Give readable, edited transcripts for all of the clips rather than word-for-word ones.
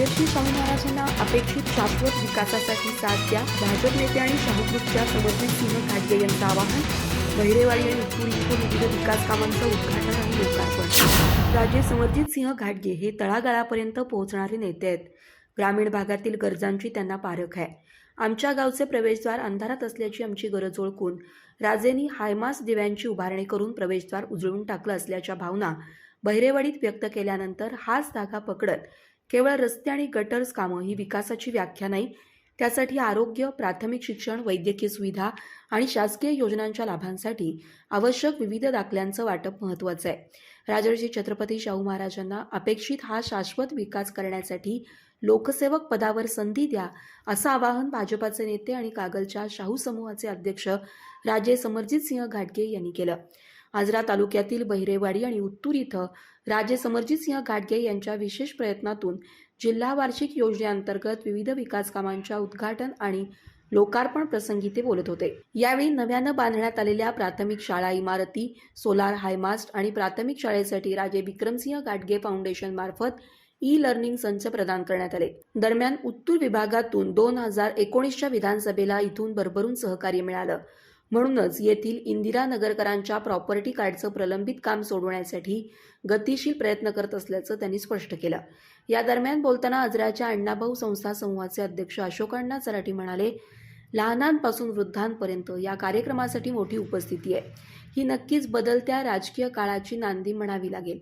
राजर्षी शाहू महाराजांना अपेक्षित शाश्वत विकासासाठी साथ द्या. भाजप नेते आणि शाहू ग्रुपच्या समर्जित सिंह घाटगे यांचं आवाहन. बहिरेवाडी आणि उत्तूर इथं विविध विकास कामांचं उद्घाटन आणि लोकार्पण. राजे समर्जित सिंह घाटगे हे तळागाळापर्यंत पोहोचणारे नेते आहेत. ग्रामीण भागातील गरजांची त्यांना पारख आहे. आमच्या गावचे प्रवेशद्वार अंधारात असल्याची आमची गरज ओळखून राजेंनी हायमास दिव्यांची उभारणी करून प्रवेशद्वार उजळून टाकलं असल्याच्या भावना बहिरेवाडीत व्यक्त केल्यानंतर हाच धागा पकडत केवळ रस्ते आणि गटर्स कामं ही विकासाची व्याख्या नाही, त्यासाठी आरोग्य, प्राथमिक शिक्षण, वैद्यकीय सुविधा आणि शासकीय योजनांच्या लाभांसाठी आवश्यक विविध दाखल्यांचं वाटप महत्त्वाचं आहे. राजर्षी छत्रपती शाहू महाराजांना अपेक्षित हा शाश्वत विकास करण्यासाठी लोकसेवक पदावर संधी द्या, असं आवाहन भाजपाचे नेते आणि कागलच्या शाहू समूहाचे अध्यक्ष राजे समर्जित सिंह घाटगे यांनी केलं. आजरा तालुक्यातील बहिरेवाडी आणि उत्तूर इथं राजे समर्जित सिंह घाटगे यांच्या विशेष प्रयत्नातून जिल्हा वार्षिक योजनेअंतर्गत विविध विकास कामांच्या उद्घाटन आणि लोकार्पण प्रसंगी ते बोलत होते. यावेळी नव्यानं बांधण्यात आलेल्या प्राथमिक शाळा इमारती, सोलार हायमास्ट आणि प्राथमिक शाळेसाठी राजे विक्रमसिंह घाटगे फाउंडेशन मार्फत ई-लर्निंग संच प्रदान करण्यात आले. दरम्यान उत्तूर विभागातून 2019च्या विधानसभेला इथून भरभरून सहकार्य मिळालं. म्हणूनच येथील इंदिरा नगरकरांच्या प्रॉपर्टी कार्डचं प्रलंबित काम सोडवण्यासाठी गतिशील प्रयत्न करत असल्याचं त्यांनी स्पष्ट केलं. या दरम्यान बोलताना आजराच्या अण्णाभाऊ संस्था समूहाचे अध्यक्ष अशोकअण्णा चराठी म्हणाले, लहानांपासून वृद्धांपर्यंत या कार्यक्रमासाठी मोठी उपस्थिती आहे. ही नक्कीच बदलत्या राजकीय काळाची नांदी म्हणावी लागेल.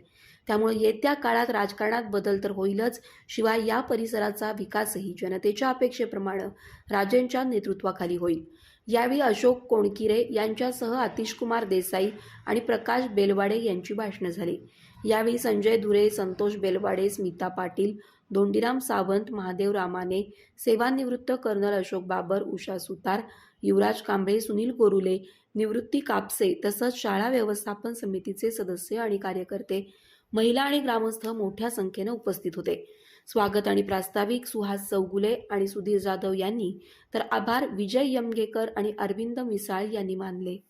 त्यामुळे येत्या काळात राजकारणात बदल तर होईलच, शिवाय या परिसराचा विकासही जनतेच्या अपेक्षेप्रमाणे राजेंच्या नेतृत्वाखाली होईल. यावेळी अशोक कोणकिरे यांच्यासह आतिशकुमार देसाई आणि प्रकाश बेलवाडे यांची भाषणं झाली. यावेळी संजय धुरे, संतोष बेलवाडे, स्मिता पाटील, धोंडीराम सावंत, महादेव रामाने, सेवानिवृत्त कर्नल अशोक बाबर, उषा सुतार, युवराज कांबळे, सुनील गोरुले, निवृत्ती कापसे तसंच शाळा व्यवस्थापन समितीचे सदस्य आणि कार्यकर्ते, महिला आणि ग्रामस्थ मोठ्या संख्येनं उपस्थित होते. स्वागत आणि प्रास्ताविक सुहास चौगुले आणि सुधीर जाधव यांनी तर आभार विजय यमगेकर आणि अरविंद मिसाळ यांनी मानले.